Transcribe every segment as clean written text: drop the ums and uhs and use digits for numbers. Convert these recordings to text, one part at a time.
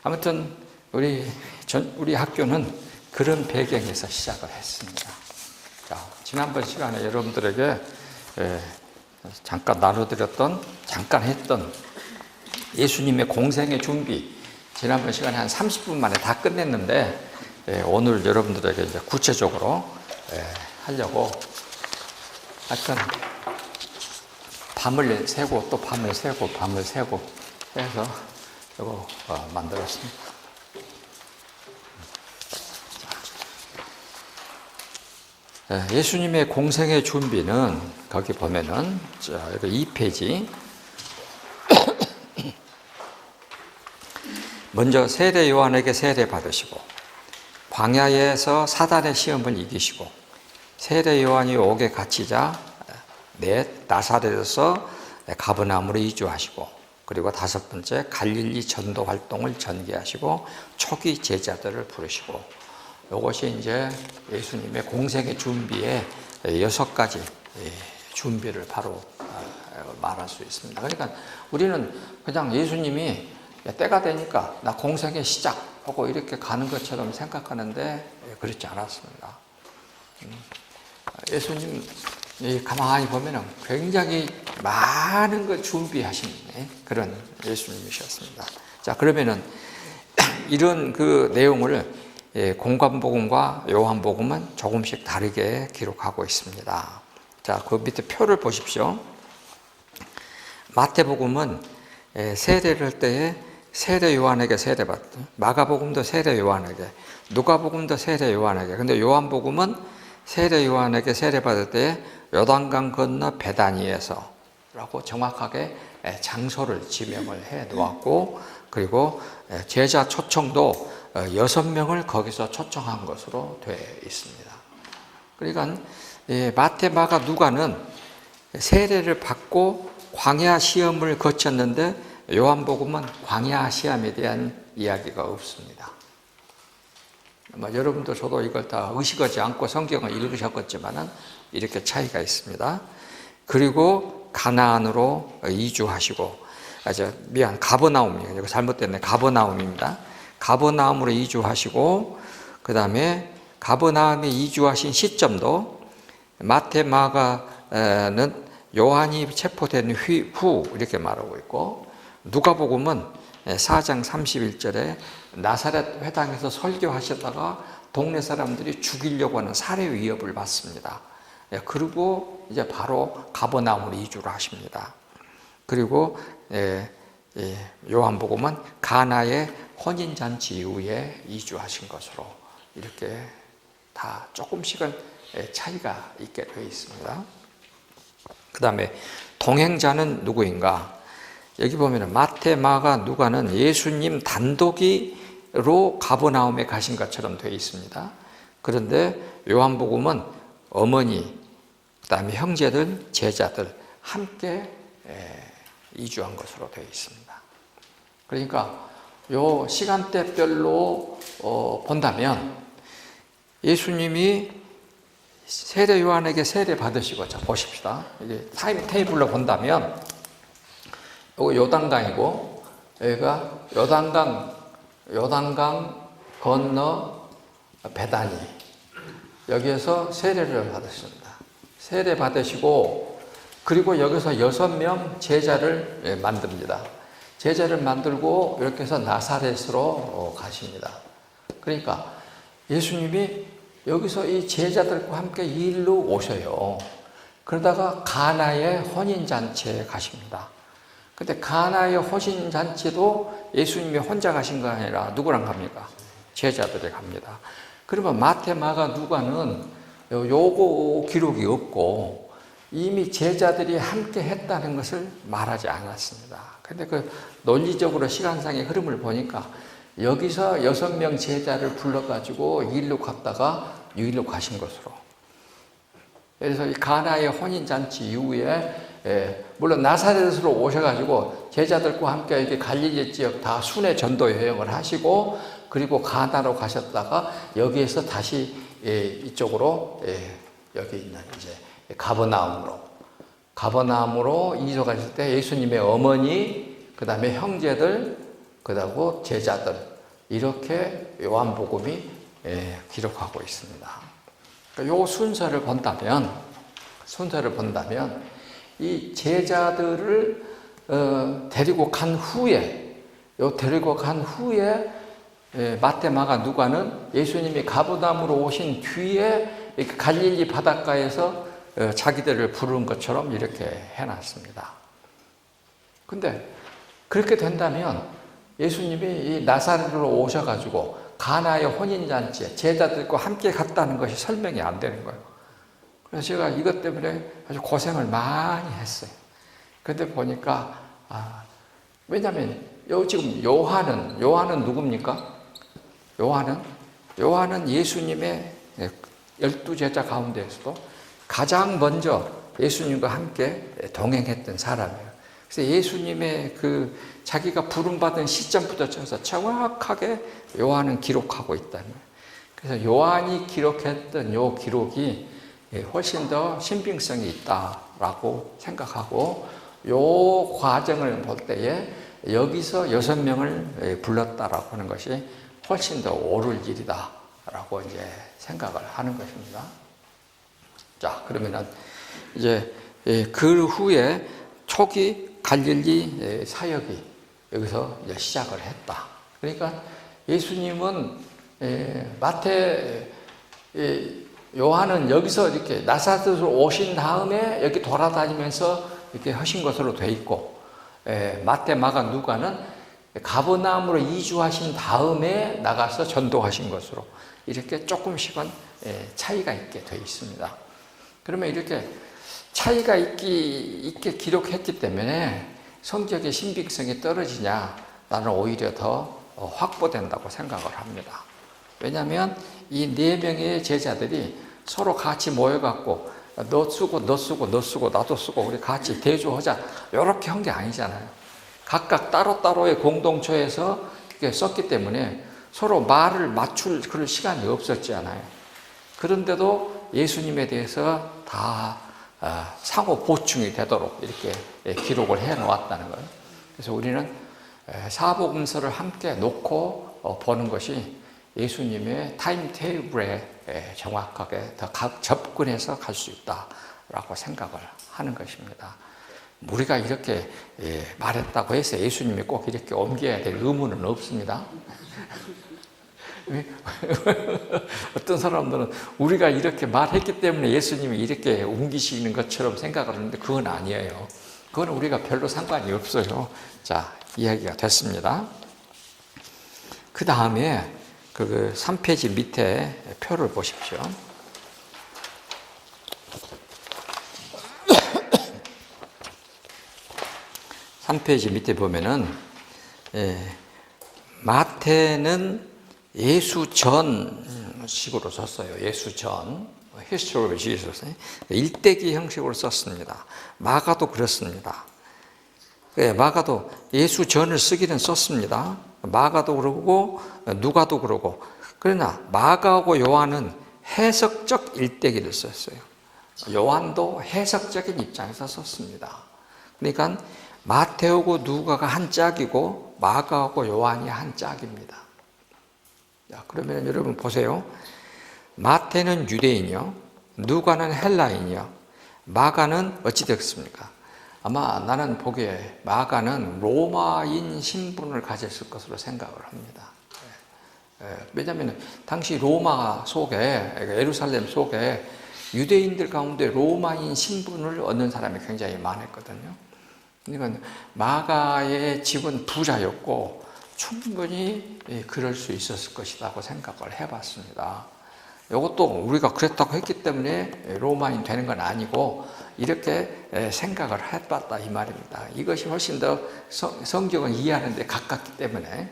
아무튼 우리 학교는 그런 배경에서 시작을 했습니다. 자, 지난번 시간에 여러분들에게 잠깐 잠깐 했던 예수님의 공생의 준비, 지난번 시간에 한 30분 만에 다 끝냈는데, 오늘 여러분들에게 이제 구체적으로 하려고 하여튼 밤을 새고 또 밤을 새고 밤을 새고 해서 이거 만들었습니다. 예수님의 공생의 준비는 거기 보면은 2페이지 먼저 세례 요한에게 세례 받으시고 광야에서 사단의 시험을 이기시고 세례 요한이 옥에 갇히자 나사렛에서 가버나움으로 이주하시고 그리고 5번째 갈릴리 전도 활동을 전개하시고 초기 제자들을 부르시고 이것이 이제 예수님의 공생의 준비의 6가지 준비를 바로 말할 수 있습니다. 그러니까 우리는 그냥 예수님이 때가 되니까 나 공생의 시작하고 이렇게 가는 것처럼 생각하는데 그렇지 않았습니다. 예수님 가만히 보면 굉장히 많은 걸 준비하신 그런 예수님이셨습니다. 자, 그러면은 이런 그 내용을 공관복음과 요한복음은 조금씩 다르게 기록하고 있습니다. 자, 그 밑에 표를 보십시오. 마태복음은 세례를 할 때에 세례 요한에게 세례받고, 마가복음도 세례 요한에게, 누가복음도 세례 요한에게. 근데 요한복음은 세례 요한에게 세례받을 때에 요단강 건너 베다니에서라고 정확하게 장소를 지명을 해 놓았고, 그리고 제자 초청도 6명을 거기서 초청한 것으로 되어 있습니다. 그러니까 마태, 마가, 누가는 세례를 받고 광야 시험을 거쳤는데 요한복음은 광야 시험에 대한 이야기가 없습니다. 여러분도 저도 이걸 다 의식하지 않고 성경을 읽으셨겠지만 이렇게 차이가 있습니다. 그리고 가나안으로 이주하시고, 가버나움이에요. 이거 잘못됐네. 가버나움입니다. 가버나움으로 이주하시고, 그 다음에 가버나움에 이주하신 시점도 마태, 마가는 요한이 체포된 후 이렇게 말하고 있고, 누가복음은 4장 31절에 나사렛 회당에서 설교하시다가 동네 사람들이 죽이려고 하는 살해 위협을 받습니다. 그리고 이제 바로 가버나움으로 이주를 하십니다. 그리고 요한복음은 가나의 혼인잔치 이후에 이주하신 것으로 이렇게 다 조금씩은 차이가 있게 되어 있습니다. 그 다음에 동행자는 누구인가? 여기 보면 마태, 마가, 누가는 예수님 단독으로 가버나움에 가신 것처럼 되어 있습니다. 그런데 요한복음은 어머니, 그 다음에 형제들, 제자들 함께 이주한 것으로 되어 있습니다. 그러니까 요 시간대별로 본다면 예수님이 세례 요한에게 세례 받으시고, 자 보십시다. 이게 타임 테이블로 본다면 여기 요단강이고, 여기가 요단강 건너 베다니, 여기에서 세례를 받으십니다. 세례 받으시고, 그리고 여기서 6명 제자를 만듭니다. 제자를 만들고 이렇게 해서 나사렛으로 가십니다. 그러니까 예수님이 여기서 이 제자들과 함께 일로 오셔요. 그러다가 가나의 혼인잔치에 가십니다. 근데 가나의 혼인잔치도 예수님이 혼자 가신 거 아니라 누구랑 갑니까? 제자들이 갑니다. 그러면 마태, 마가, 누가는 요거 기록이 없고 이미 제자들이 함께 했다는 것을 말하지 않았습니다. 근데 그 논리적으로 시간상의 흐름을 보니까 여기서 6명 제자를 불러가지고 일로 갔다가 일로 가신 것으로. 그래서 이 가나의 혼인잔치 이후에 물론 나사렛으로 오셔가지고 제자들과 함께 이렇게 갈릴리 지역 다 순회 전도 여행을 하시고, 그리고 가나로 가셨다가 여기에서 다시 이쪽으로 여기 있는 이제 가버나움으로 이주가실 때 예수님의 어머니, 그 다음에 형제들, 그 다음에 제자들 이렇게 요한복음이 기록하고 있습니다. 이 순서를 본다면 이 제자들을 데리고 간 후에 마태, 마가, 누가는 예수님이 가버나움으로 오신 뒤에 갈릴리 바닷가에서 자기들을 부른 것처럼 이렇게 해놨습니다. 근데 그렇게 된다면 예수님이 이 나사렛으로 오셔가지고 가나의 혼인잔치에 제자들과 함께 갔다는 것이 설명이 안 되는 거예요. 그래서 제가 이것 때문에 아주 고생을 많이 했어요. 그런데 보니까 왜냐하면 지금 요한은 누굽니까? 요한은 예수님의 12제자 가운데에서도 가장 먼저 예수님과 함께 동행했던 사람이에요. 그래서 예수님의 자기가 부름받은 시점부터 쳐서 정확하게 요한은 기록하고 있다는 거예요. 그래서 요한이 기록했던 요 기록이 훨씬 더 신빙성이 있다라고 생각하고 요 과정을 볼 때에 여기서 6명을 불렀다라고 하는 것이 훨씬 더 옳을 일이다라고 이제 생각을 하는 것입니다. 자, 그러면은 이제 그 후에 초기 갈릴리 사역이 여기서 이제 시작을 했다. 그러니까 예수님은 요한은 여기서 이렇게 나사렛으로 오신 다음에 여기 돌아다니면서 이렇게 하신 것으로 돼 있고, 마태, 마가, 누가는 가버나움으로 이주하신 다음에 나가서 전도하신 것으로 이렇게 조금씩은 차이가 있게 되어 있습니다. 그러면 이렇게 차이가 있게 기록했기 때문에 성경의 신빙성이 떨어지냐? 나는 오히려 더 확보된다고 생각을 합니다. 왜냐하면 이 4명의 제자들이 서로 같이 모여갖고 너 쓰고 나도 쓰고 우리 같이 대조하자 이렇게 한 게 아니잖아요. 각각 따로따로의 공동체에서 썼기 때문에 서로 말을 맞출 그런 시간이 없었잖아요. 그런데도 예수님에 대해서 다 상호 보충이 되도록 이렇게 기록을 해 놓았다는 거예요. 그래서 우리는 사복음서를 함께 놓고 보는 것이 예수님의 타임테이블에 정확하게 더 접근해서 갈 수 있다라고 생각을 하는 것입니다. 우리가 이렇게 말했다고 해서 예수님이 꼭 이렇게 옮겨야 될 의무는 없습니다. 어떤 사람들은 우리가 이렇게 말했기 때문에 예수님이 이렇게 옮기시는 것처럼 생각을 하는데 그건 아니에요. 그건 우리가 별로 상관이 없어요. 자, 이야기가 됐습니다. 그 다음에 3페이지 밑에 표를 보십시오. (3페이지) 밑에 보면은 마태는 예수 전 식으로 썼어요. 예수 전 History of Jesus 일대기 형식으로 썼습니다. 마가도 그렇습니다. 마가도 예수 전을 쓰기는 썼습니다. 마가도 그러고 누가도 그러고, 그러나 마가하고 요한은 해석적 일대기를 썼어요. 요한도 해석적인 입장에서 썼습니다. 그러니까 마태하고 누가가 한 짝이고 마가하고 요한이 한 짝입니다. 자, 그러면 여러분 보세요. 마태는 유대인이요, 누가는 헬라인이요, 마가는 어찌 됐습니까? 아마 나는 보기에 마가는 로마인 신분을 가졌을 것으로 생각을 합니다. 왜냐하면 당시 로마 속에, 예루살렘 속에 유대인들 가운데 로마인 신분을 얻는 사람이 굉장히 많았거든요. 그러니까 마가의 집은 부자였고 충분히 그럴 수 있었을 것이라고 생각을 해봤습니다. 이것도 우리가 그랬다고 했기 때문에 로마인 되는 건 아니고 이렇게 생각을 해봤다 이 말입니다. 이것이 훨씬 더 성경을 이해하는 데 가깝기 때문에.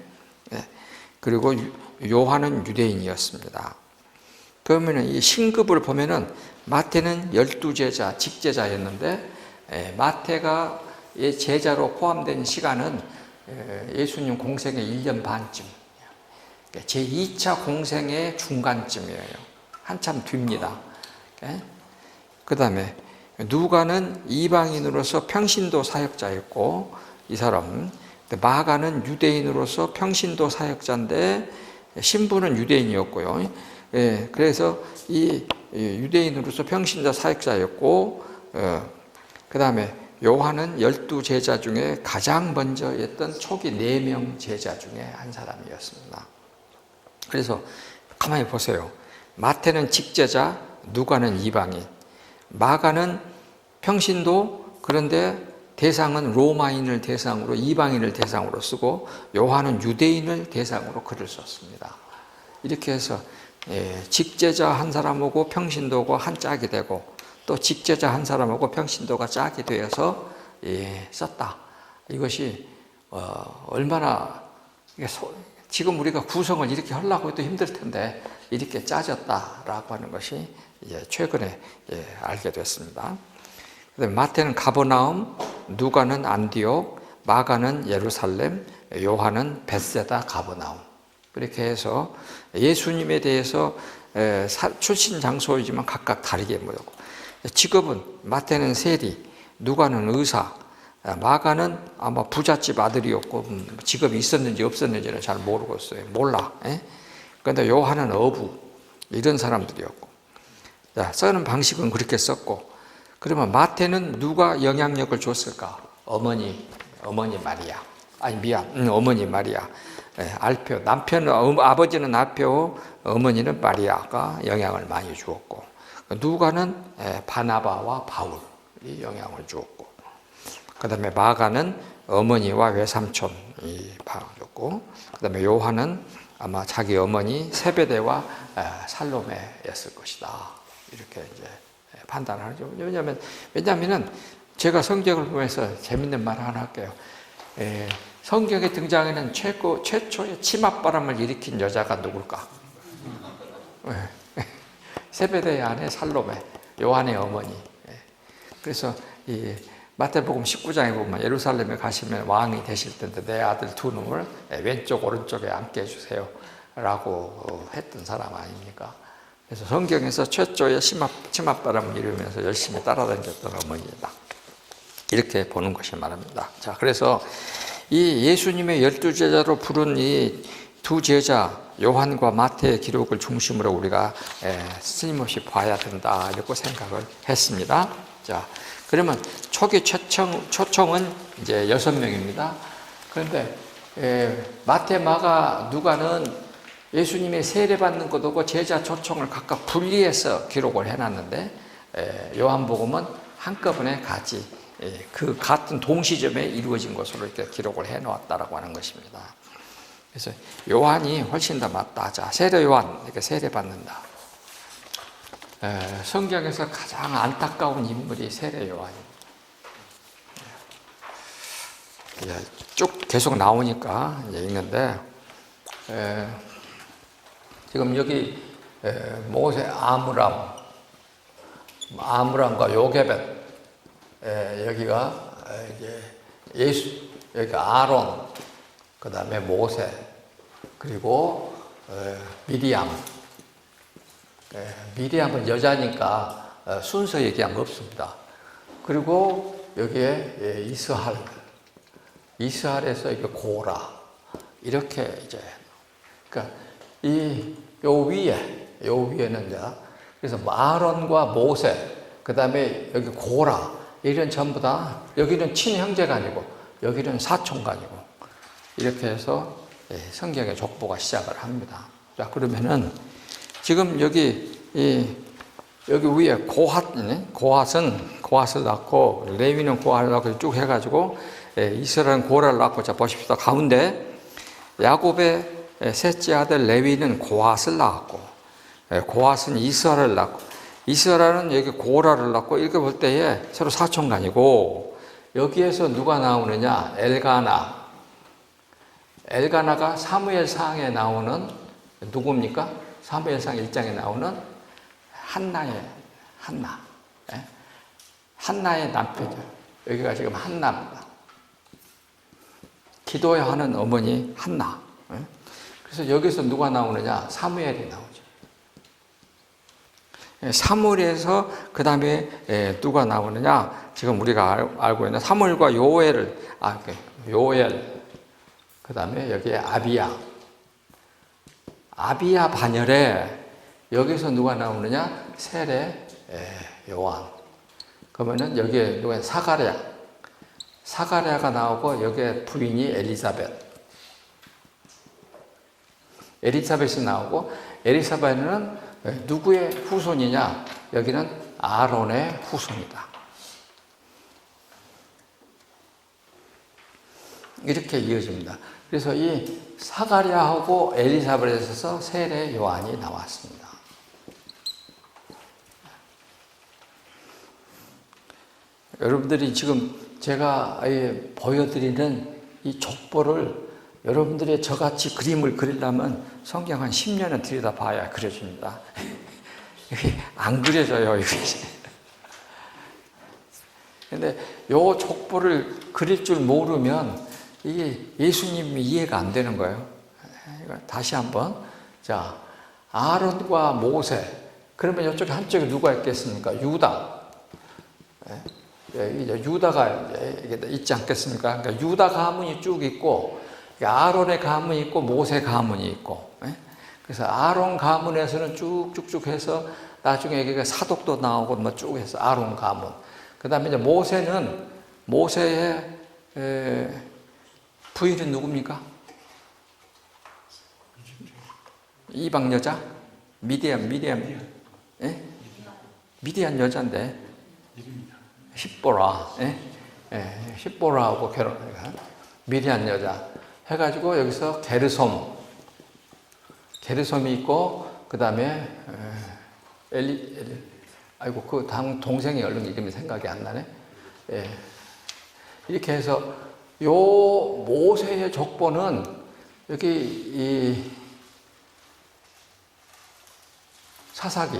그리고 요한은 유대인이었습니다. 그러면 이 신급을 보면은 마태는 12제자, 직제자였는데 마태가 제자로 포함된 시간은 예수님 공생의 1년 반쯤, 제2차 공생의 중간쯤이에요. 한참 뒤입니다. 그 다음에 누가는 이방인으로서 평신도 사역자였고 이 사람 마가는 유대인으로서 평신도 사역자인데 신부는 유대인이었고요. 그래서 이 유대인으로서 평신도 사역자였고, 그 다음에 요한은 12제자 중에 가장 먼저 했던 초기 4명 제자 중에 한 사람이었습니다. 그래서 가만히 보세요. 마태는 직제자, 누가는 이방인, 마가는 평신도, 그런데 대상은 로마인을 대상으로, 이방인을 대상으로 쓰고, 요한은 유대인을 대상으로 글을 썼습니다. 이렇게 해서 직제자 한 사람하고 평신도가 한 짝이 되고, 또 직제자 한 사람하고 평신도가 짝이 되어서 썼다. 이것이 얼마나, 지금 우리가 구성을 이렇게 하려고 해도 힘들 텐데 이렇게 짜졌다라고 하는 것이 최근에 알게 됐습니다. 그다음에 마태는 가버나움, 누가는 안디옥, 마가는 예루살렘, 요한은 벳세다 가버나움. 그렇게 해서 예수님에 대해서 출신 장소이지만 각각 다르게 모였고, 직업은 마태는 세리, 누가는 의사, 마가는 아마 부잣집 아들이었고 직업이 있었는지 없었는지는 잘 모르고 있어요. 몰라. 그런데 요한은 어부, 이런 사람들이었고, 쓰는 방식은 그렇게 썼고. 그러면 마태는 누가 영향력을 줬을까? 어머니 마리아. 어머니 마리아. 알표, 남편, 아버지는 알표, 어머니는 마리아가 영향을 많이 주었고, 누가는 바나바와 바울이 영향을 주었고, 그 다음에 마가는 어머니와 외삼촌이 줬고, 그 다음에 요한은 아마 자기 어머니 세베대와 살로메였을 것이다. 이렇게 이제 판단을 하죠. 왜냐하면 제가 성경을 보면서 재밌는 말 하나 할게요. 성경에 등장하는 최초의 치맛바람을 일으킨 여자가 누굴까? 세베대의 아내 살로메, 요한의 어머니. 그래서 이 마태복음 19장에 보면 예루살렘에 가시면 왕이 되실 텐데 내 아들 두 놈을 왼쪽 오른쪽에 앉게 해주세요 라고 했던 사람 아닙니까? 그래서 성경에서 최초의 치맛바람을 이루면서 열심히 따라다녔던 어머니이다. 이렇게 보는 것이 말합니다. 자, 그래서 이 예수님의 12제자로 부른 이 두 제자 요한과 마태의 기록을 중심으로 우리가 스님없이 봐야 된다 이렇게 생각을 했습니다. 자, 그러면 초기 초청은 이제 6명입니다. 그런데 마태, 마가, 누가는 예수님의 세례받는 것하고 제자 초청을 각각 분리해서 기록을 해놨는데, 요한복음은 한꺼번에 같이 그 같은 동시점에 이루어진 것으로 이렇게 기록을 해놓았다라고 하는 것입니다. 그래서 요한이 훨씬 더 맞다. 자, 세례 요한, 이렇게 세례받는다. 성경에서 가장 안타까운 인물이 세례 요한입니다. 쭉 계속 나오니까 이제 있는데, 지금 여기 모세 아므람과 요게벳, 여기가 이제 여기가 아론, 그 다음에 모세, 그리고 미리암. 미리암은 여자니까 순서 얘기한 거 없습니다. 그리고 여기에 이스할에서 이게 고라, 이렇게 이제, 그러니까 요 위에는 이제, 그래서 아론과 모세, 그 다음에 여기 고라, 이런 전부 다, 여기는 친형제가 아니고 여기는 사촌간이고, 이렇게 해서 성경의 족보가 시작을 합니다. 자, 그러면은 지금 여기 위에 고핫을 낳고, 레위는 고핫을 낳고 쭉 해가지고 이스라엘은 고라를 낳고, 자 보십시오. 가운데 야곱의 셋째 아들 레위는 고핫을 낳았고, 고핫은 이스라엘을 낳고, 이스라엘은 여기 고라를 낳고, 이렇게 볼 때에 서로 사촌간이고, 여기에서 누가 나오느냐? 엘가나가 사무엘상에 나오는 누굽니까? 사무엘상 1장에 나오는 한나의 남편이죠. 여기가 지금 한나입니다. 기도해야 하는 어머니 한나. 그래서 여기서 누가 나오느냐? 사무엘이 나오죠. 사무엘에서 그 다음에 누가 나오느냐? 지금 우리가 알고 있는 사무엘과 요엘, 그 다음에 여기에 아비야. 아비야 반열에 여기서 누가 나오느냐? 세례 요한. 그러면은 여기에 누가 사가랴. 사가랴가 나오고 여기에 부인이 엘리사벳. 엘리사벳이 나오고 엘리사벳은 누구의 후손이냐? 여기는 아론의 후손이다. 이렇게 이어집니다. 그래서 이 사가랴하고 엘리사벳에서 세례 요한이 나왔습니다. 여러분들이 지금 제가 보여드리는 이 족보를 여러분들이 저같이 그림을 그리려면 성경 한 10년은 들여다봐야 그려집니다. 안 그려져요, 이것이. 근데 요 족보를 그릴 줄 모르면 이게 예수님이 이해가 안 되는 거예요. 다시 한번. 자, 아론과 모세. 그러면 이쪽에 한쪽에 누가 있겠습니까? 유다. 유다가 있지 않겠습니까? 그러니까 유다 가문이 쭉 있고, 아론의 가문이 있고, 모세 가문이 있고. 그래서 아론 가문에서는 쭉쭉쭉 해서 나중에 여기가 사독도 나오고 뭐 쭉 해서 아론 가문. 그 다음에 이제 모세의 부인은 누굽니까? 이방 여자? 미디안. 예? 미디안 여자인데. 십보라. 예? 십보라하고 결혼해가. 미디안 여자. 해가지고 여기서 게르솜이 있고, 그 다음에 아이고, 그 동생이 얼른 이름이 생각이 안 나네. 예. 이렇게 해서 요 모세의 족보는 여기 사사기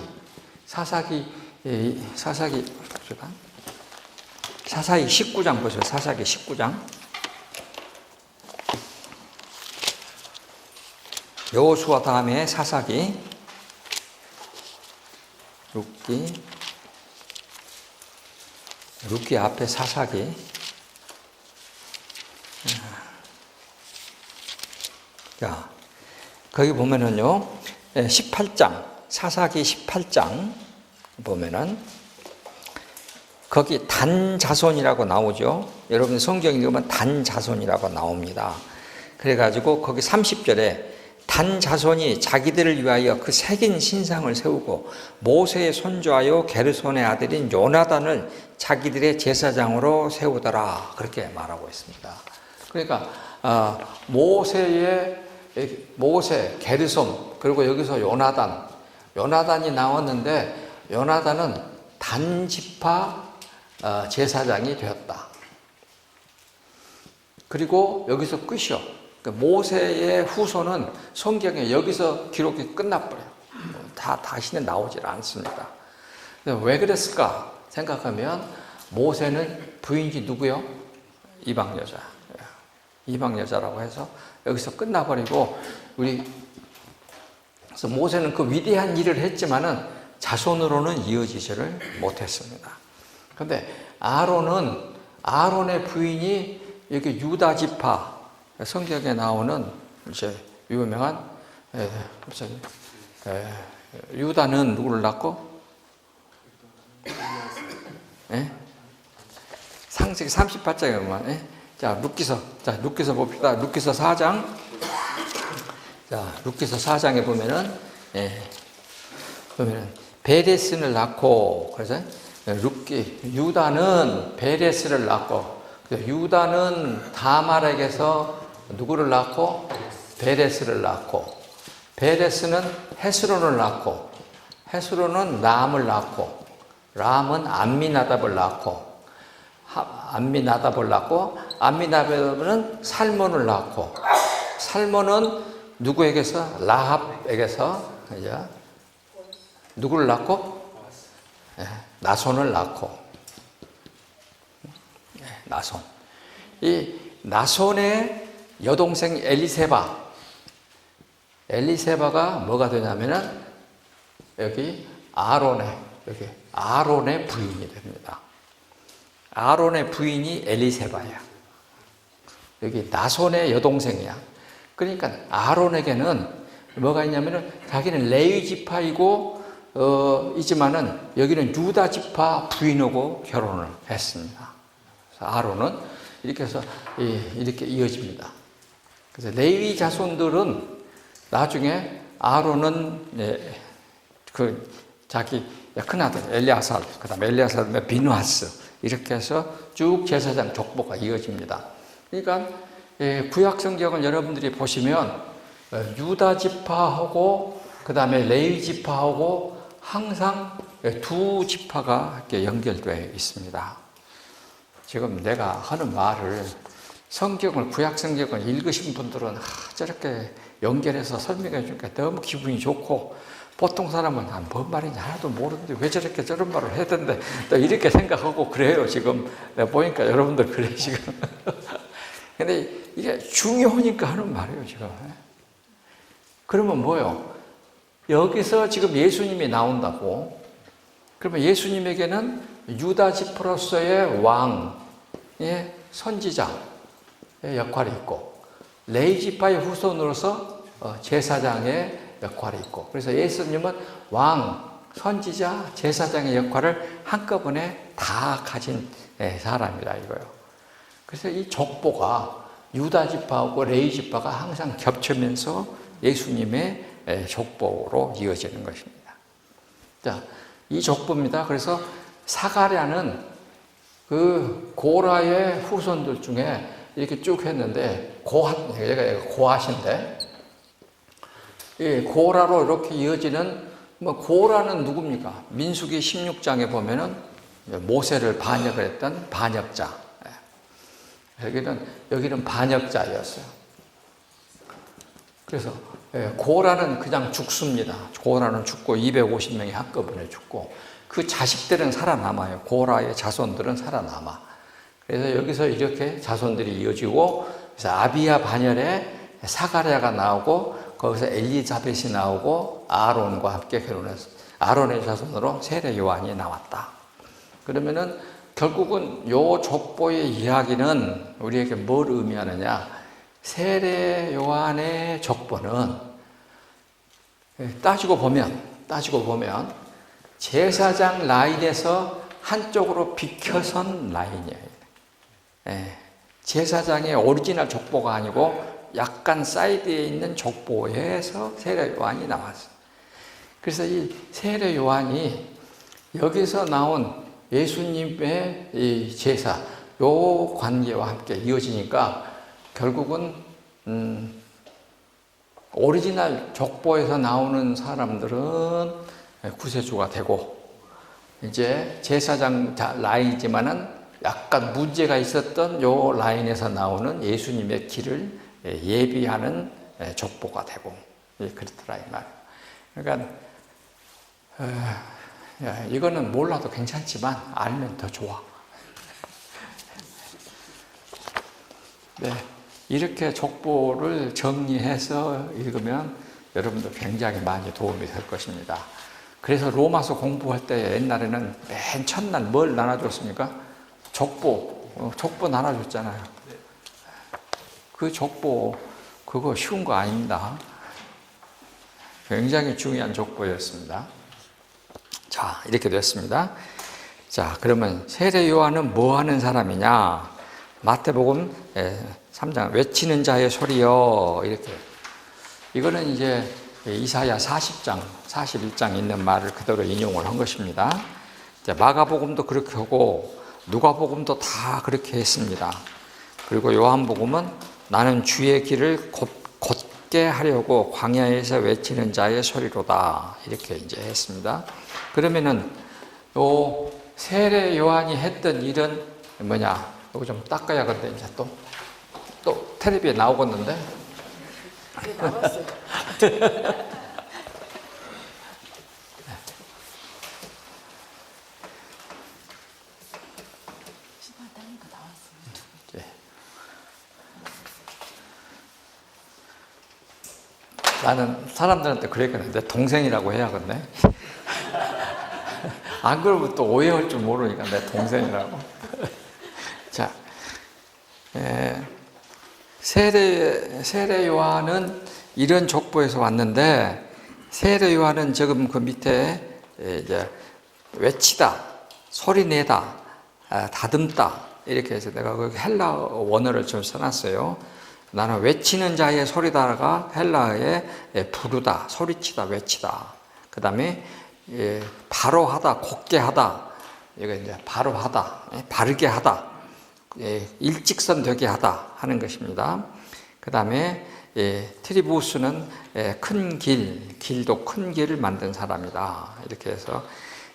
19장 보세요. 사사기 19장. 여호수아 다음에 사사기, 룻기 앞에 사사기. 자, 거기 보면은요, 18장, 사사기 18장 보면은, 거기 단 자손이라고 나오죠. 여러분 성경 읽으면 단 자손이라고 나옵니다. 그래가지고 거기 30절에 단 자손이 자기들을 위하여 그 새긴 신상을 세우고 모세의 손주하여 게르손의 아들인 요나단을 자기들의 제사장으로 세우더라. 그렇게 말하고 있습니다. 그러니까 모세, 게르손, 그리고 여기서 요나단이 나왔는데 요나단은 단지파 제사장이 되었다. 그리고 여기서 끝이요. 모세의 후손은 성경에 여기서 기록이 끝나버려요. 다시는 나오질 않습니다. 왜 그랬을까 생각하면 모세는 부인이 누구요? 이방 여자. 이방 여자라고 해서 여기서 끝나버리고 그래서 모세는 그 위대한 일을 했지만은 자손으로는 이어지지를 못했습니다. 그런데 아론의 부인이 여기 유다 지파 성경에 나오는 이제 유명한 유다는 누구를 낳고? 창세기 38장에 보면 자, 룻기서 봅시다. 룻기서 4장. 자, 룻기서 4장에 보면은 베레스를 낳고, 그래서 유다는 베레스를 낳고, 유다는 다말에게서 누구를 낳고? 베레스를 낳고, 베레스는 헤스론을 낳고, 헤스론은 람을 낳고, 람은 암미나답을 낳고, 암미나답은 살몬을 낳고, 살몬은 누구에게서? 라합에게서 이제 누구를 낳고? 나손을 낳고. 나손. 이 나손의 여동생 엘리세바가 뭐가 되냐면은 여기 아론의 부인이 됩니다. 아론의 부인이 엘리세바야. 여기 나손의 여동생이야. 그러니까 아론에게는 뭐가 있냐면은 자기는 레위 지파이고 이지만은 여기는 유다 지파 부인하고 결혼을 했습니다. 그래서 아론은 이렇게 해서 이렇게 이어집니다. 그래서 레위 자손들은 나중에 아론은 그 자기 큰아들 엘리아살, 그다음에 엘리아살 비누하스 이렇게 해서 쭉 제사장 족보가 이어집니다. 그러니까 구약 성경을 여러분들이 보시면 유다 지파하고 그다음에 레위 지파하고 항상 두 지파가 이렇게 연결되어 있습니다. 지금 내가 하는 말을 성경을 구약 성경을 읽으신 분들은 저렇게 연결해서 설명해 주니까 너무 기분이 좋고, 보통 사람은 뭔 말인지 하나도 모르는데 왜 저렇게 저런 말을 해야 된대 또 이렇게 생각하고 그래요. 지금 내가 보니까 여러분들 그래 지금. 근데 이게 중요하니까 하는 말이에요 지금. 그러면 뭐요? 여기서 지금 예수님이 나온다고, 그러면 예수님에게는 유다 지파로서의 왕의 선지자의 역할이 있고, 레위 지파의 후손으로서 제사장의 역할이 있고, 그래서 예수님은 왕, 선지자, 제사장의 역할을 한꺼번에 다 가진 사람이라 이거예요. 그래서 이 족보가 유다 지파하고 레위 지파가 항상 겹치면서 예수님의 족보로 이어지는 것입니다. 자, 이 족보입니다. 그래서 사가랴는 그 고라의 후손들 중에 이렇게 쭉 했는데, 얘가 고핫인데, 이 고라로 이렇게 이어지는, 고라는 누굽니까? 민수기 16장에 보면은 모세를 반역을 했던 반역자. 여기는 반역자였어요. 그래서 고라는 그냥 죽습니다. 고라는 죽고 250명이 한꺼번에 죽고, 그 자식들은 살아남아요. 고라의 자손들은 살아남아. 그래서 여기서 이렇게 자손들이 이어지고, 그래서 아비야 반열에 사가랴가 나오고, 거기서 엘리자벳이 나오고, 아론과 함께 결혼해서 아론의 자손으로 세례 요한이 나왔다. 그러면은 결국은 요 족보의 이야기는 우리에게 뭘 의미하느냐? 세례 요한의 족보는 따지고 보면 제사장 라인에서 한쪽으로 비켜선 라인이에요. 제사장의 오리지널 족보가 아니고 약간 사이드에 있는 족보에서 세례 요한이 나왔어요. 그래서 이 세례 요한이 여기서 나온 예수님의 이 제사, 요 관계와 함께 이어지니까 결국은 오리지널 족보에서 나오는 사람들은 구세주가 되고, 이제 제사장 라인이지만은 약간 문제가 있었던 요 라인에서 나오는 예수님의 길을 예비하는 족보가 되고, 그렇더라 이 말. 그러니까 이거는 몰라도 괜찮지만 알면 더 좋아. 네, 이렇게 족보를 정리해서 읽으면 여러분들 굉장히 많이 도움이 될 것입니다. 그래서 로마서 공부할 때 옛날에는 맨 첫날 뭘 나눠줬습니까? 족보 나눠줬잖아요. 그 족보 그거 쉬운 거 아닙니다. 굉장히 중요한 족보였습니다. 자, 이렇게 됐습니다. 자, 그러면 세례 요한은 뭐 하는 사람이냐? 마태복음 3장 외치는 자의 소리요. 이렇게. 이거는 이제 이사야 40장, 41장 있는 말을 그대로 인용을 한 것입니다. 이제 마가복음도 그렇게 하고 누가복음도 다 그렇게 했습니다. 그리고 요한복음은 나는 주의 길을 곧게 하려고 광야에서 외치는 자의 소리로다. 이렇게 이제 했습니다. 그러면은 요 세례 요한이 했던 일은 뭐냐? 이거 좀 닦아야겠는데 이제 또 텔레비에 나오겠는데? 네, 나왔어요. 신발 닦니까 나왔어요. 예. 나는 사람들한테 그랬거든. 내 동생이라고 해야겠네. 안 그러면 또 오해할 줄 모르니까 내 동생이라고. 자, 세례 요한은 이런 족보에서 왔는데, 세례 요한은 지금 그 밑에 이제 외치다, 소리내다, 다듬다 이렇게 해서 내가 그 헬라 원어를 좀 써놨어요. 나는 외치는 자의 소리다가 헬라어에 부르다, 소리치다, 외치다. 그 다음에 바로 하다, 곧게 하다. 이거 이제 바로 하다, 바르게 하다, 일직선 되게 하다 하는 것입니다. 그 다음에 트리부스는 큰 길, 길도 큰 길을 만든 사람이다. 이렇게 해서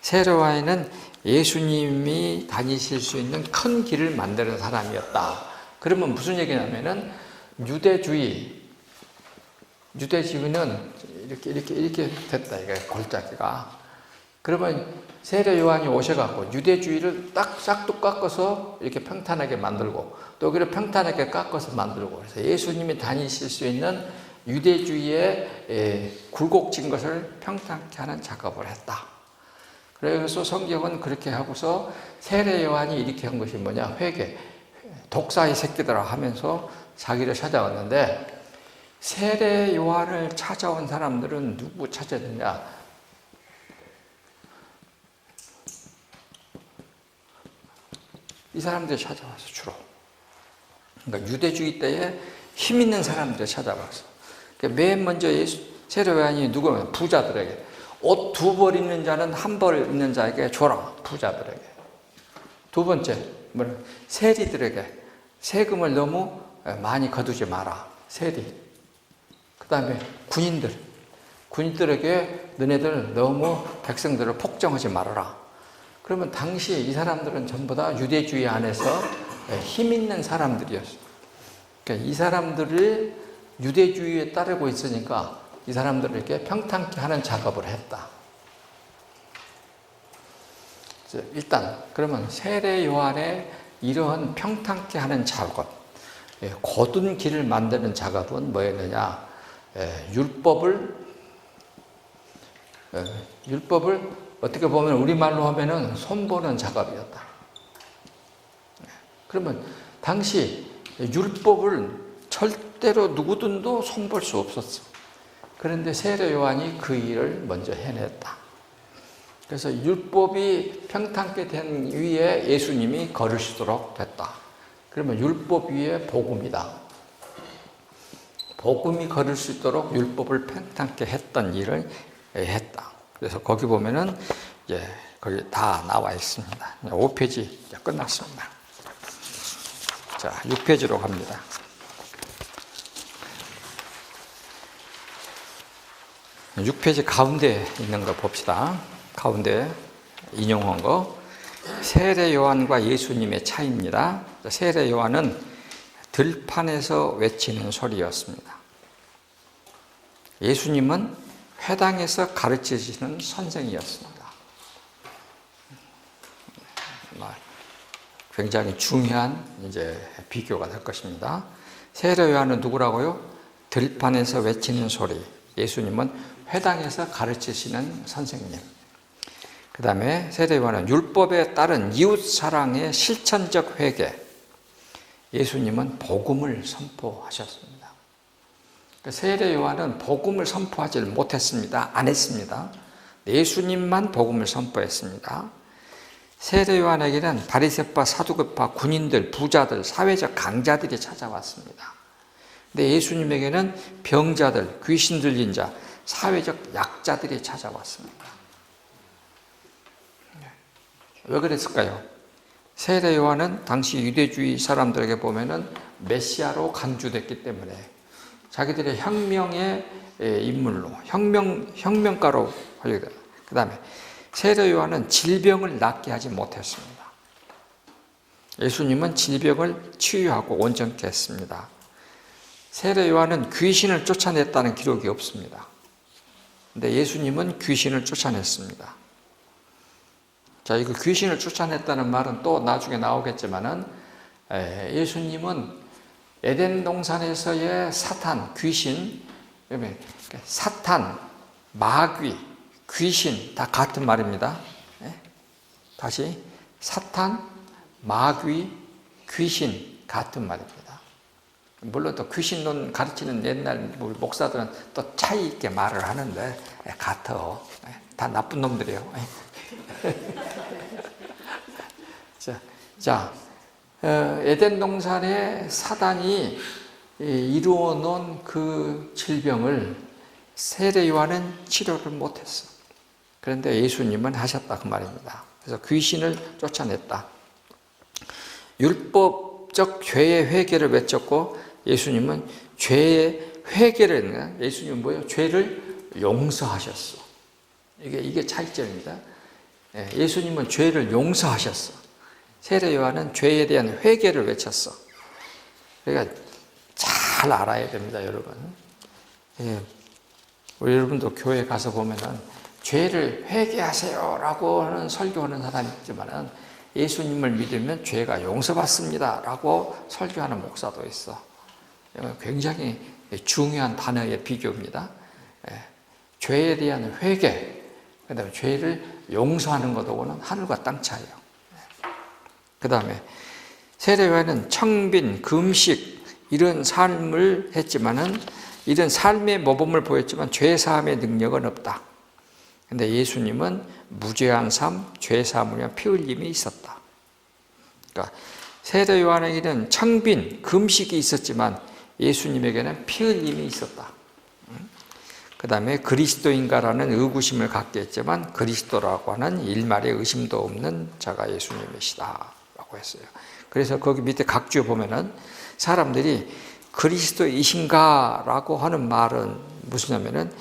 세례 요한은 예수님이 다니실 수 있는 큰 길을 만드는 사람이었다. 그러면 무슨 얘기냐면은 유대주의는 이렇게 됐다. 이게 골짜기가. 그러면 세례 요한이 오셔갖고 유대주의를 딱 싹둑 깎아서 이렇게 평탄하게 만들고 또 그를 평탄하게 깎아서 만들고 그래서 예수님이 다니실 수 있는 유대주의의 굴곡진 것을 평탄케 하는 작업을 했다. 그래서 성경은 그렇게 하고서 세례 요한이 이렇게 한 것이 뭐냐? 회개, 독사의 새끼들아 하면서 자기를 찾아왔는데 세례 요한을 찾아온 사람들은 누구 찾아왔느냐? 이 사람들이 찾아와서 주로. 그러니까 유대주의 때에 힘 있는 사람들이 찾아왔어. 그러니까 맨 먼저 세례 요한이 누구냐면 부자들에게 옷 2벌 있는 자는 1벌 있는 자에게 줘라. 부자들에게. 두 번째, 세리들에게 세금을 너무 많이 거두지 마라. 세리. 그 다음에 군인들에게 너네들 너무 백성들을 폭정하지 말아라. 그러면 당시 이 사람들은 전부 다 유대주의 안에서 힘 있는 사람들이었어요. 그러니까 이 사람들을 유대주의에 따르고 있으니까 이 사람들을 이렇게 평탄케 하는 작업을 했다. 일단 그러면 세례 요한의 이러한 평탄케 하는 작업, 곧은 길을 만드는 작업은 뭐였느냐? 율법을 어떻게 보면 우리말로 하면은 손보는 작업이었다. 그러면 당시 율법을 절대로 누구든도 손볼 수 없었어. 그런데 세례 요한이 그 일을 먼저 해냈다. 그래서 율법이 평탄케 된 위에 예수님이 걸으시도록 됐다. 그러면 율법 위에 복음이다. 복음이 걸을 수 있도록 율법을 평탄케 했던 일을 했다. 그래서 거기 보면은 거기 다 나와 있습니다. 5페이지 이제 끝났습니다. 자, 6페이지로 갑니다. 6페이지 가운데 있는 거 봅시다. 가운데 인용한 거. 세례 요한과 예수님의 차이입니다. 세례 요한은 들판에서 외치는 소리였습니다. 예수님은 회당에서 가르치시는 선생이었습니다. 굉장히 중요한 비교가 될 것입니다. 세례 요한은 누구라고요? 들판에서 외치는 소리. 예수님은 회당에서 가르치시는 선생님. 그 다음에 세례 요한은 율법에 따른 이웃 사랑의 실천적 회개. 예수님은 복음을 선포하셨습니다. 세례 요한은 복음을 선포하지 못했습니다. 안 했습니다. 예수님만 복음을 선포했습니다. 세례 요한에게는 바리새파, 사두개파, 군인들, 부자들, 사회적 강자들이 찾아왔습니다. 근데 예수님에게는 병자들, 귀신 들린 자, 사회적 약자들이 찾아왔습니다. 왜 그랬을까요? 세례 요한은 당시 유대주의 사람들에게 보면은 메시아로 간주됐기 때문에 자기들의 혁명의 인물로, 혁명가로 활용돼요. 그 다음에 세례 요한은 질병을 낫게 하지 못했습니다. 예수님은 질병을 치유하고 온전케 했습니다. 세례 요한은 귀신을 쫓아냈다는 기록이 없습니다. 근데 예수님은 귀신을 쫓아냈습니다. 자, 이거 귀신을 쫓아냈다는 말은 또 나중에 나오겠지만은 예수님은 에덴 동산에서의 사탄, 귀신, 사탄, 마귀, 귀신 다 같은 말입니다. 다시 사탄, 마귀, 귀신 같은 말입니다. 물론 또 귀신론 가르치는 옛날 목사들은 또 차이 있게 말을 하는데 같아. 다 나쁜 놈들이에요. 자, 에덴 동산에 사단이 이루어 놓은 그 질병을 세례 요한은 치료를 못했어. 그런데 예수님은 하셨다 그 말입니다. 그래서 귀신을 쫓아냈다. 율법적 죄의 회개를 외쳤고 예수님은 죄의 회개를 했는가? 예수님은 뭐예요? 죄를 용서하셨어. 이게 차이점입니다. 예수님은 죄를 용서하셨어. 세례 요한은 죄에 대한 회개를 외쳤어. 그러니까 잘 알아야 됩니다, 여러분. 우리 여러분도 교회 가서 보면은 죄를 회개하세요라고 하는 설교하는 사람이 있지만은 예수님을 믿으면 죄가 용서받습니다라고 설교하는 목사도 있어. 굉장히 중요한 단어의 비교입니다. 죄에 대한 회개, 그다음에 죄를 용서하는 것하고는 하늘과 땅 차이예요. 그다음에 세례 요한은 청빈, 금식 이런 삶을 했지만은 이런 삶의 모범을 보였지만 죄 사함의 능력은 없다. 근데 예수님은 무죄한 삶, 죄 사함을 위한 피 흘림이 있었다. 그러니까 세례 요한에게는 청빈, 금식이 있었지만 예수님에게는 피 흘림이 있었다. 그 다음에 그리스도인가라는 의구심을 갖게 했지만 그리스도라고 하는 일말의 의심도 없는 자가 예수님이시다 라고 했어요. 그래서 거기 밑에 각주에 보면은 사람들이 그리스도이신가 라고 하는 말은 무엇이냐면은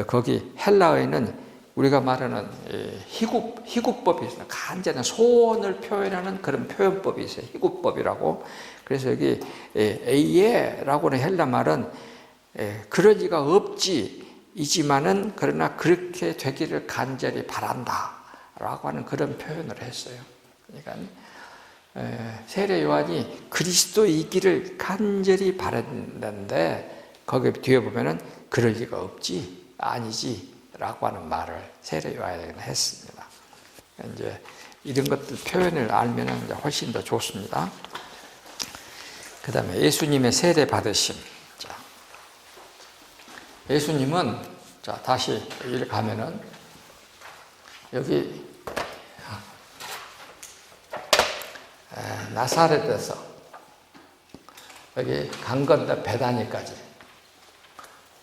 거기 헬라어에는 우리가 말하는 희구법이 있어요. 간절한 소원을 표현하는 그런 표현법이 있어요. 희구법이라고. 그래서 여기 에이에라고 하는 헬라 말은 그럴 리가 없지 이지만은 그러나 그렇게 되기를 간절히 바란다 라고 하는 그런 표현을 했어요. 그러니까 세례 요한이 그리스도이기를 간절히 바랐는데 거기 뒤에 보면은 그럴 리가 없지 아니지 라고 하는 말을 세례 요한에게는 했습니다. 이제 이런 것들 표현을 알면은 이제 훨씬 더 좋습니다. 그 다음에 예수님의 세례 받으심. 자, 예수님은 자 다시 여기를 가면은 여기 나사렛에서 여기 강 건너 베다니까지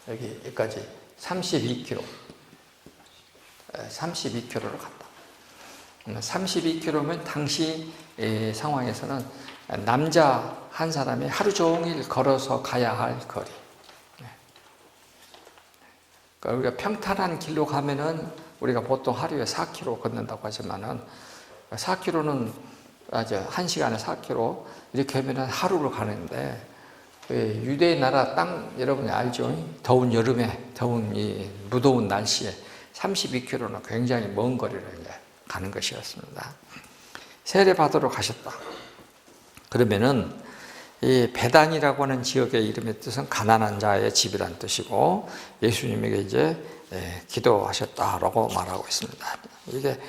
여기까지 32km 32km로 갔다. 32km면 당시 상황에서는 남자 한 사람이 하루 종일 걸어서 가야 할 거리. 그러니까 우리가 평탄한 길로 가면은 우리가 보통 하루에 4km 걷는다고 하지만은 4km는 아주 1시간에 4km 이렇게 하면은 하루를 가는데 유대 나라 땅 여러분이 알죠? 더운 여름에 더운 이 무더운 날씨에 32km는 굉장히 먼 거리를 이제 가는 것이었습니다. 세례 받으러 가셨다. 그러면은 이 베단이라고 하는 지역의 이름의 뜻은 가난한 자의 집이란 뜻이고 예수님에게 이제 기도하셨다라고 말하고 있습니다. 이게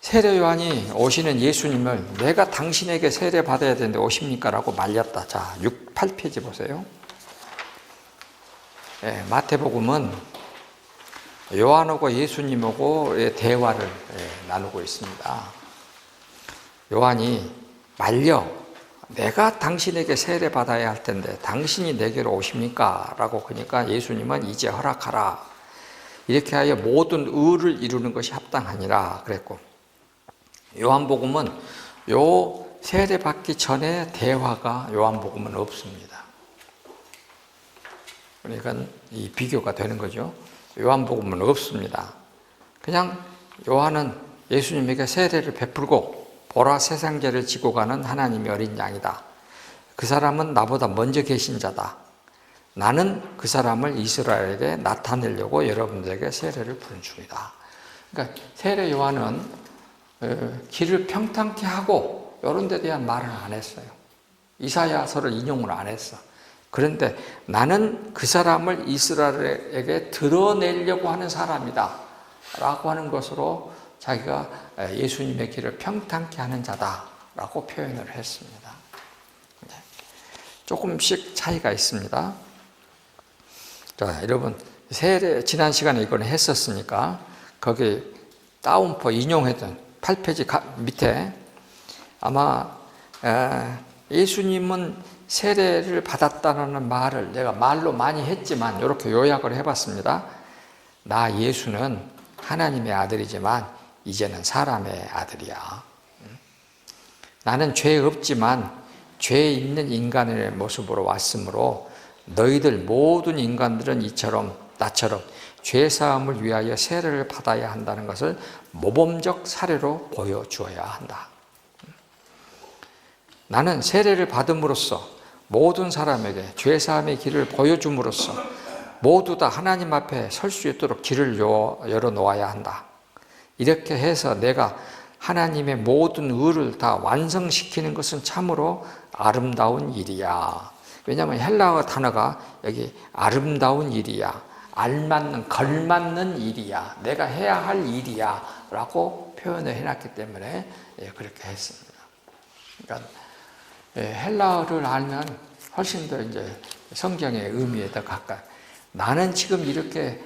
세례 요한이 오시는 예수님을 내가 당신에게 세례 받아야 되는데 오십니까? 라고 말렸다. 자, 8페이지 보세요. 마태복음은 요한하고 예수님하고의 대화를 나누고 있습니다. 요한이 말려 내가 당신에게 세례 받아야 할 텐데 당신이 내게로 오십니까? 라고 그러니까 예수님은 이제 허락하라. 이렇게 하여 모든 의를 이루는 것이 합당하니라 그랬고 요한복음은 요 세례 받기 전에 대화가 요한복음은 없습니다. 그러니까 이 비교가 되는 거죠. 요한복음은 없습니다. 그냥 요한은 예수님에게 세례를 베풀고 보라 세상 죄를 지고 가는 하나님의 어린 양이다. 그 사람은 나보다 먼저 계신 자다. 나는 그 사람을 이스라엘에게 나타내려고 여러분들에게 세례를 부른 중이다. 그러니까 세례 요한은 길을 평탄케 하고 이런 데 대한 말은 안 했어요. 이사야서를 인용을 안 했어. 그런데 나는 그 사람을 이스라엘에게 드러내려고 하는 사람이다 라고 하는 것으로 자기가 예수님의 길을 평탄케 하는 자다 라고 표현을 했습니다. 조금씩 차이가 있습니다. 자, 여러분 세례 지난 시간에 이걸 했었으니까 거기 다운포 인용했던 8페이지 밑에 아마 예수님은 세례를 받았다는 말을 내가 말로 많이 했지만 이렇게 요약을 해봤습니다. 나 예수는 하나님의 아들이지만 이제는 사람의 아들이야. 나는 죄 없지만 죄 있는 인간의 모습으로 왔으므로 너희들 모든 인간들은 나처럼 죄사함을 위하여 세례를 받아야 한다는 것을 모범적 사례로 보여주어야 한다. 나는 세례를 받음으로써 모든 사람에게 죄사함의 길을 보여줌으로써 모두 다 하나님 앞에 설 수 있도록 길을 열어놓아야 한다. 이렇게 해서 내가 하나님의 모든 의를 다 완성시키는 것은 참으로 아름다운 일이야. 왜냐하면 헬라어 단어가 여기 아름다운 일이야, 알맞는, 걸맞는 일이야, 내가 해야 할 일이야 라고 표현을 해놨기 때문에 그렇게 했습니다. 그러니까 헬라어를 알면 훨씬 더 이제 성경의 의미에 더 가까이. 나는 지금 이렇게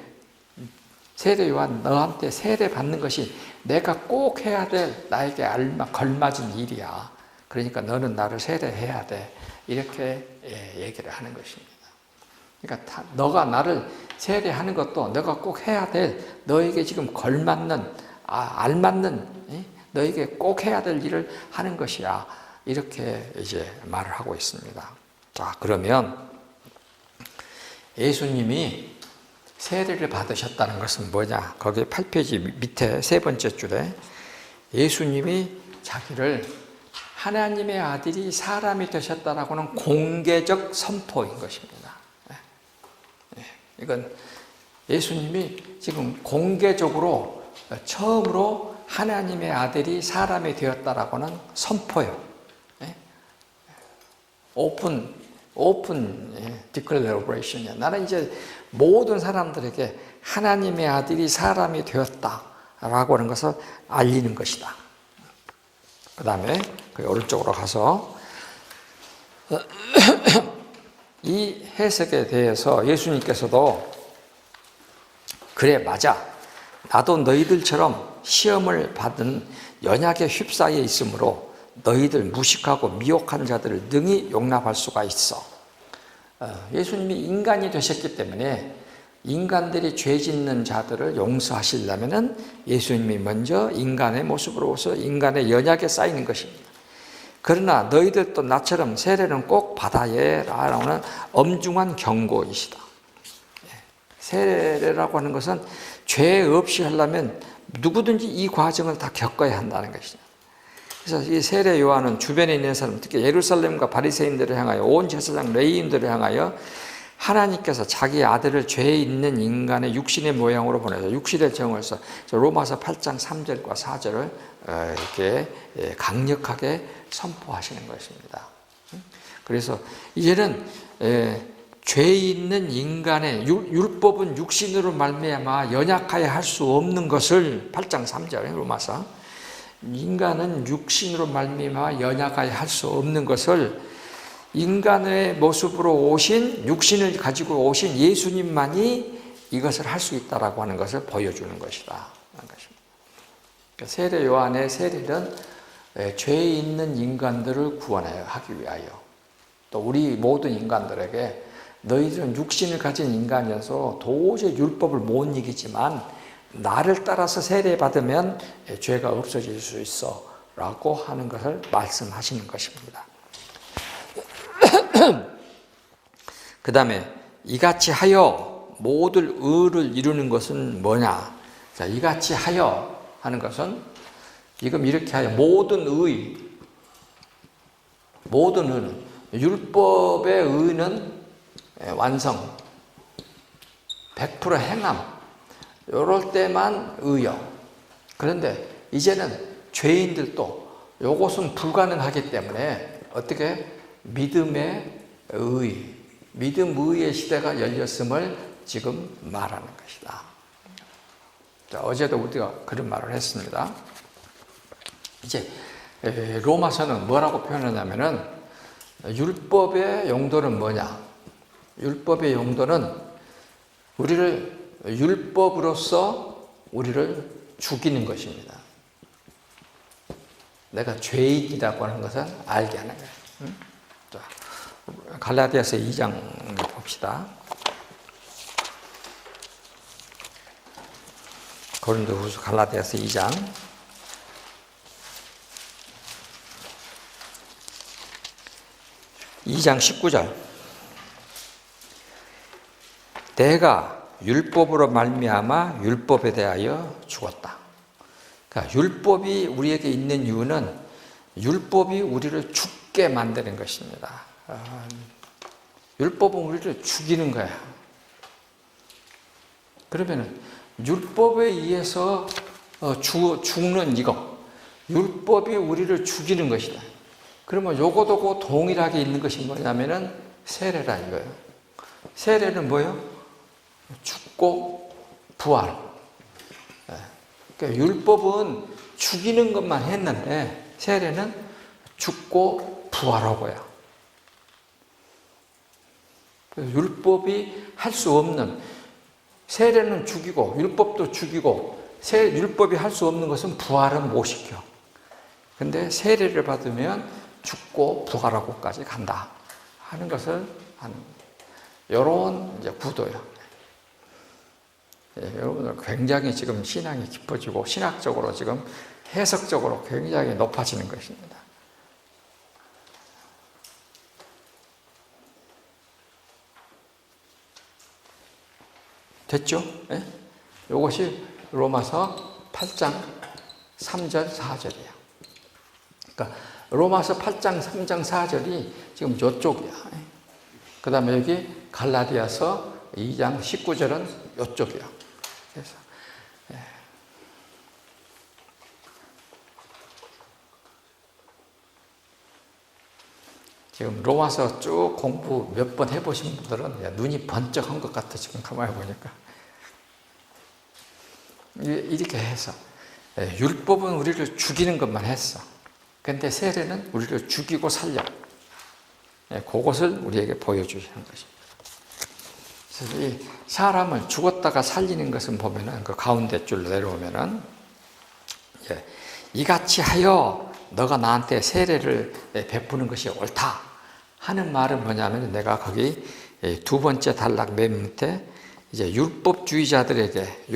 세례 요한 너한테 세례 받는 것이 내가 꼭 해야 될 나에게 걸맞은 일이야. 그러니까 너는 나를 세례해야 돼. 이렇게 얘기를 하는 것입니다. 그러니까 너가 나를 세례하는 것도 너가 꼭 해야 될 너에게 지금 걸맞는 알맞는 너에게 꼭 해야 될 일을 하는 것이야. 이렇게 이제 말을 하고 있습니다. 자, 그러면 예수님이 세례를 받으셨다는 것은 뭐냐? 거기 8페이지 밑에 세 번째 줄에 예수님이 자기를 하나님의 아들이 사람이 되셨다라고는 공개적 선포인 것입니다. 이건 예수님이 지금 공개적으로 처음으로 하나님의 아들이 사람이 되었다라고는 선포요. 오픈 디클레레이션이야. 나는 이제 모든 사람들에게 하나님의 아들이 사람이 되었다라고 하는 것을 알리는 것이다. 그 다음에 그 오른쪽으로 가서 이 해석에 대해서 예수님께서도 그래 맞아. 나도 너희들처럼 시험을 받은 연약에 휩싸여 있으므로 너희들 무식하고 미혹한 자들을 능히 용납할 수가 있어. 예수님이 인간이 되셨기 때문에 인간들이 죄 짓는 자들을 용서하시려면 예수님이 먼저 인간의 모습으로서 인간의 연약에 쌓이는 것입니다. 그러나 너희들도 나처럼 세례는 꼭 받아야 라는 엄중한 경고이시다. 세례라고 하는 것은 죄 없이 하려면 누구든지 이 과정을 다 겪어야 한다는 것이죠. 그래서 이 세례 요한은 주변에 있는 사람, 특히 예루살렘과 바리새인들을 향하여 온 제사장 레위인들을 향하여 하나님께서 자기 아들을 죄 있는 인간의 육신의 모양으로 보내서 육신의 정을 써 로마서 8장 3절과 4절을 이렇게 강력하게 선포하시는 것입니다. 그래서 이제는 죄 있는 인간의 율법은 육신으로 말미암아 연약하여 할 수 없는 것을 8장 3절 로마서 인간은 육신으로 말미암아 연약하여 할 수 없는 것을 인간의 모습으로 오신 육신을 가지고 오신 예수님만이 이것을 할 수 있다라고 하는 것을 보여주는 것이다. 세례 요한의 세례는 죄 있는 인간들을 구원하기 위하여 또 우리 모든 인간들에게 너희들은 육신을 가진 인간이어서 도저히 율법을 못 이기지만 나를 따라서 세례받으면 죄가 없어질 수 있어 라고 하는 것을 말씀하시는 것입니다. 그 다음에 이같이 하여 모든 의를 이루는 것은 뭐냐? 자, 이같이 하여 하는 것은 지금 이렇게 하여 모든 의는 율법의 의는 완성 100% 행함 이럴 때만 의요. 그런데 이제는 죄인들도 이것은 불가능하기 때문에 어떻게 믿음의 의, 믿음 의의 시대가 열렸음을 지금 말하는 것이다. 자, 어제도 우리가 그런 말을 했습니다. 이제 로마서는 뭐라고 표현하냐면은 율법의 용도는 뭐냐? 율법의 용도는 율법으로서 우리를 죽이는 것입니다. 내가 죄인이라고 하는 것은 알게 하는 거예요. 자, 갈라디아서 2장 봅시다. 고린도후서 갈라디아서 2장 19절. 내가 율법으로 말미암아 율법에 대하여 죽었다. 그러니까 율법이 우리에게 있는 이유는 율법이 우리를 죽게 만드는 것입니다. 율법은 우리를 죽이는 거야. 그러면 율법에 의해서 죽는 이거, 율법이 우리를 죽이는 것이다. 그러면 요거도 동일하게 있는 것이 뭐냐면은 세례라 이거예요. 세례는 뭐예요? 죽고 부활. 그러니까 율법은 죽이는 것만 했는데 세례는 죽고 부활하고요. 율법이 할 수 없는, 세례는 죽이고 율법도 죽이고 율법이 할 수 없는 것은 부활은 못 시켜. 근데 세례를 받으면 죽고 부활하고까지 간다 하는 것을 하는 이런 이제 구도예요. 여러분들 굉장히 지금 신앙이 깊어지고 신학적으로 지금 해석적으로 굉장히 높아지는 것입니다. 됐죠? 예? 이것이 로마서 8장 3절 4절이에요. 그러니까 로마서 8장 3장 4절이 지금 이쪽이야. 그 다음에 여기 갈라디아서 2장 19절은 이쪽이야. 그래서 지금 로마서 쭉 공부 몇 번 해보신 분들은 눈이 번쩍한 것 같아. 지금 가만히 보니까 이렇게 해서 율법은 우리를 죽이는 것만 했어. 근데 세례는 우리를 죽이고 살려. 그것을 우리에게 보여주시는 것입니다. 그래서 이 사람을 죽었다가 살리는 것은 보면은 그 가운데 줄로 내려오면은 이같이 하여 너가 나한테 세례를 베푸는 것이 옳다 하는 말은 뭐냐면 내가 거기 두 번째 단락 맨 밑에 이제 율법주의자들에게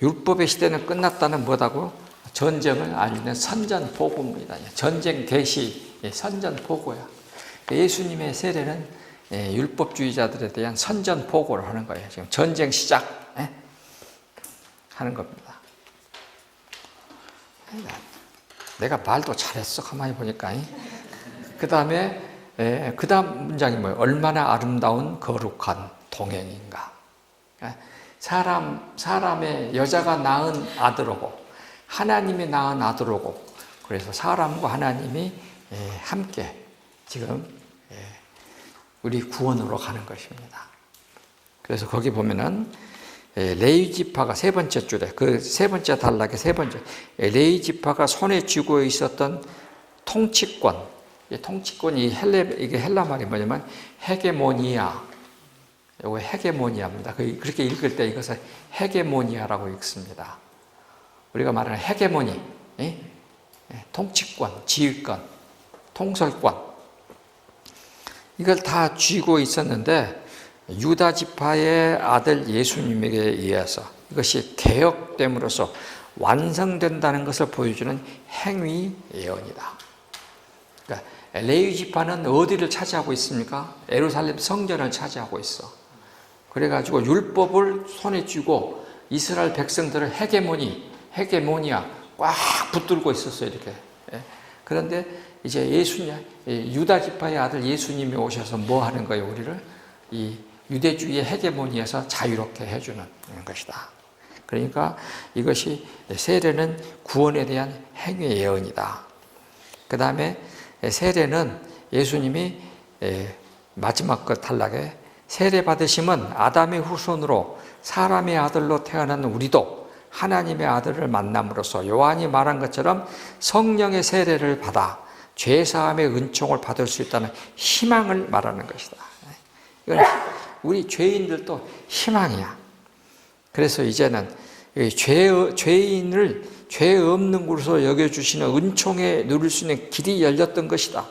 율법의 시대는 끝났다는 뭐다고 전쟁을 알리는 선전포고입니다. 전쟁 개시 선전포고야. 예수님의 세례는 율법주의자들에 대한 선전포고를 하는 거예요. 지금 전쟁 시작 하는 겁니다. 내가 말도 잘했어. 가만히 보니까. 그 다음에 그 다음 문장이 뭐예요? 얼마나 아름다운 거룩한 동행인가. 사람의 여자가 낳은 아들오고 하나님이 낳은 아들오고 그래서 사람과 하나님이 함께 지금 우리 구원으로 가는 것입니다. 그래서 거기 보면은 레위 지파가 세 번째 줄에 그 세 번째 단락의 세 번째 레위 지파가 손에 쥐고 있었던 통치권, 통치권이 이게 헬라 말이 뭐냐면 헤게모니아. 이거 헤게모니아입니다. 그렇게 읽을 때 이것을 헤게모니아라고 읽습니다. 우리가 말하는 헤게모니, 통치권, 지휘권, 통솔권 이걸 다 쥐고 있었는데 유다 지파의 아들 예수님에게 의해서 이것이 개혁됨으로써 완성된다는 것을 보여주는 행위 예언이다. 그러니까 레위 지파는 어디를 차지하고 있습니까? 예루살렘 성전을 차지하고 있어. 그래가지고 율법을 손에 쥐고 이스라엘 백성들을 헤게모니아 꽉 붙들고 있었어요. 이렇게. 그런데 이제 유다 지파의 아들 예수님이 오셔서 뭐 하는 거예요? 우리를 이 유대주의의 헤게모니에서 자유롭게 해주는 것이다. 그러니까 이것이 세례는 구원에 대한 행위 예언이다. 그 다음에 세례는 예수님이 마지막 것 단락에 세례 받으심은 아담의 후손으로 사람의 아들로 태어난 우리도 하나님의 아들을 만남으로써 요한이 말한 것처럼 성령의 세례를 받아 죄사함의 은총을 받을 수 있다는 희망을 말하는 것이다. 이건 우리 죄인들도 희망이야. 그래서 이제는 죄인을 죄 없는 것으로 여겨주시는 은총에 누릴 수 있는 길이 열렸던 것이다.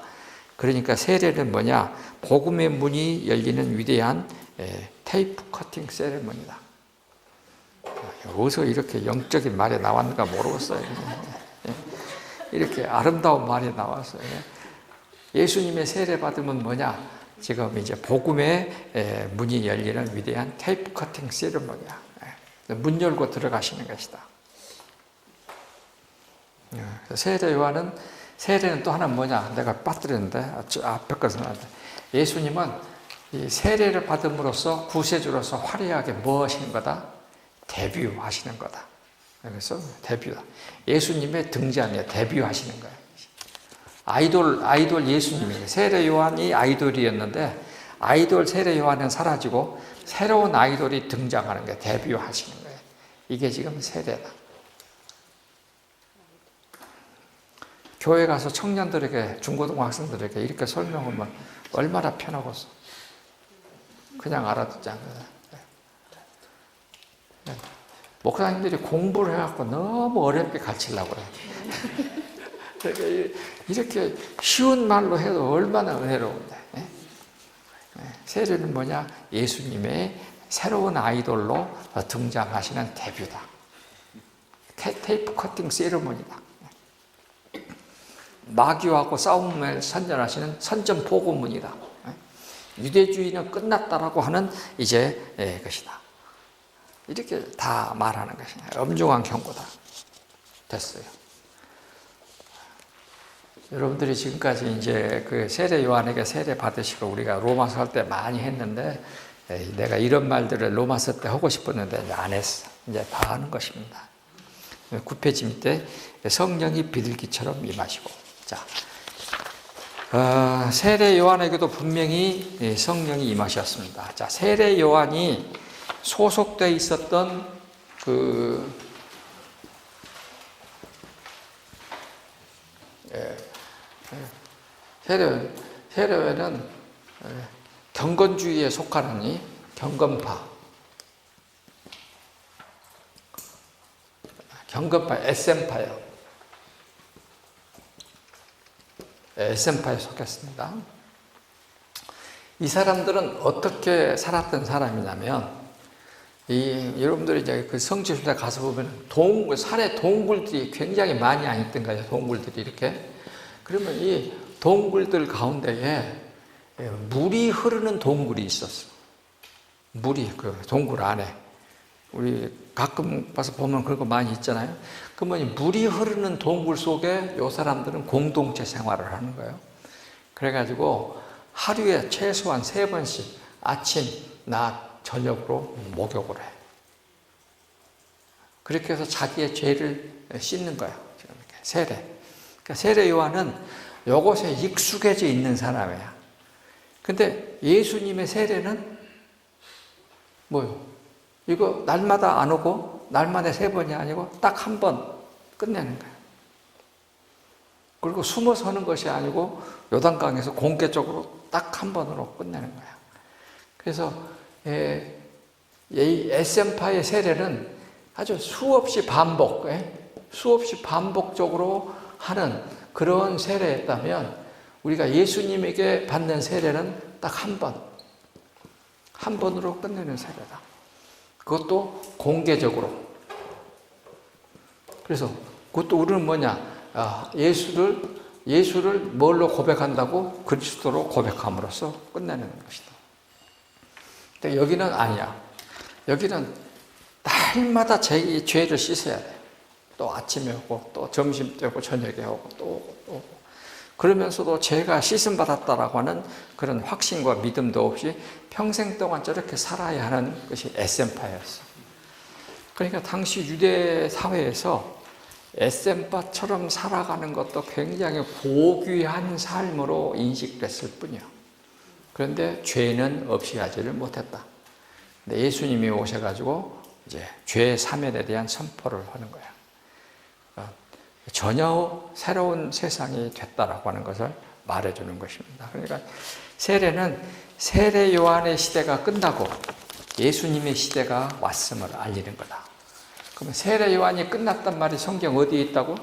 그러니까 세례는 뭐냐? 복음의 문이 열리는 위대한 테이프 커팅 세레머니다. 어디서 이렇게 영적인 말이 나왔는가 모르겠어요. 이렇게 아름다운 말이 나왔어요. 예수님의 세례 받으면 뭐냐? 지금 이제 복음의 문이 열리는 위대한 테이프 커팅 세레머니야. 문 열고 들어가시는 것이다. 세례는 또 하나 뭐냐? 내가 빠뜨렸는데 앞에 것은 예수님은 이 세례를 받음으로써 구세주로서 화려하게 뭐 하시는 거다? 데뷔하시는 거다. 그래서 데뷔다. 예수님의 등장이에요. 데뷔하시는 거예요. 아이돌 예수님이에요. 세례 요한이 아이돌이었는데 아이돌 세례 요한은 사라지고 새로운 아이돌이 등장하는 거예요. 데뷔하시는 거예요. 이게 지금 세례다. 교회 가서 청년들에게, 중고등학생들에게 이렇게 설명하면 얼마나 편하겠어. 그냥 알아듣지 않거든. 목사님들이 공부를 해갖고 너무 어렵게 가르치려고 그래. 이렇게 쉬운 말로 해도 얼마나 은혜로운데. 세례는 뭐냐? 예수님의 새로운 아이돌로 등장하시는 데뷔다. 테이프 커팅 세리머니다. 마귀하고 싸움을 선전하시는 선전 보고문이다. 유대주의는 끝났다라고 하는 이제 것이다. 이렇게 다 말하는 것이다. 엄중한 경고다. 됐어요. 여러분들이 지금까지 이제 그 세례 요한에게 세례 받으시고 우리가 로마서 할 때 많이 했는데 내가 이런 말들을 로마서 때 하고 싶었는데 이제 안 했어. 이제 다 하는 것입니다. 굽혀짐 때 성령이 비둘기처럼 임하시고. 자, 세례 요한에게도 분명히 성령이 임하셨습니다. 자, 세례 요한이 소속되어 있었던 세례는 경건주의에 속하는 이 경건파 SM파요. SM파에 속했습니다. 이 사람들은 어떻게 살았던 사람이냐면, 여러분들이 이제 그 성지순례 가서 보면 산에 동굴들이 굉장히 많이 안 있던가요? 동굴들이 이렇게. 그러면 이 동굴들 가운데에 물이 흐르는 동굴이 있었어. 물이 그 동굴 안에. 우리 가끔 가서 보면 그런 거 많이 있잖아요. 그러면 물이 흐르는 동굴 속에 이 사람들은 공동체 생활을 하는 거예요. 그래가지고 하루에 최소한 3번씩 아침, 낮, 저녁으로 목욕을 해. 그렇게 해서 자기의 죄를 씻는 거예요. 세례. 그러니까 세례 요한은 이것에 익숙해져 있는 사람이야. 근데 예수님의 세례는 뭐요? 이거 날마다 안 오고 날마다 3번이 아니고 딱 한 번 끝내는 거예요. 그리고 숨어서 하는 것이 아니고 요단강에서 공개적으로 딱 한 번으로 끝내는 거예요. 그래서 SM파의 세례는 아주 수없이 반복적으로 하는 그런 세례였다면 우리가 예수님에게 받는 세례는 딱 한 번으로 끝내는 세례다. 그것도 공개적으로. 그래서 그것도 우리는 뭐냐? 예수를 뭘로 고백한다고? 그리스도로 고백함으로써 끝내는 것이다. 근데 여기는 아니야. 여기는 날마다 죄를 씻어야 돼. 또 아침에 오고, 또 점심 때 오고, 저녁에 오고, 또 오고. 그러면서도 죄가 씻음 받았다라고 하는 그런 확신과 믿음도 없이 평생 동안 저렇게 살아야 하는 것이 SM파였어. 그러니까 당시 유대 사회에서 SM파처럼 살아가는 것도 굉장히 고귀한 삶으로 인식됐을 뿐이야. 그런데 죄는 없이 하지를 못했다. 근데 예수님이 오셔가지고 이제 죄 사면에 대한 선포를 하는 거야. 전혀 새로운 세상이 됐다라고 하는 것을 말해주는 것입니다. 그러니까 세례는 세례 요한의 시대가 끝나고 예수님의 시대가 왔음을 알리는 거다. 그러면 세례 요한이 끝났단 말이 성경 어디에 있다고?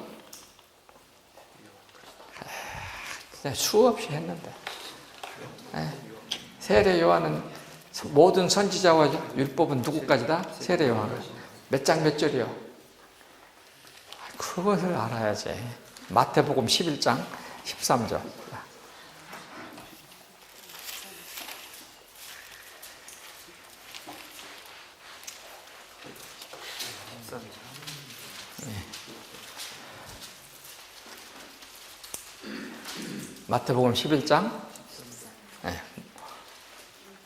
수없이 했는데. 세례 요한은 모든 선지자와 율법은 누구까지다? 세례 요한. 몇 장 몇 절이요? 그것을 알아야지. 마태복음 11장 13절. 마태복음 11장.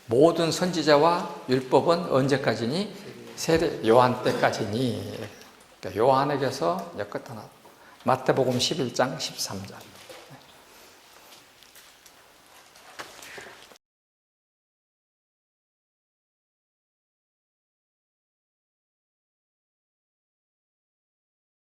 모든 선지자와 율법은 언제까지니? 세례 요한 때까지니. 그러니까 요한에게서 몇 것 하나. 마태복음 11장 13절.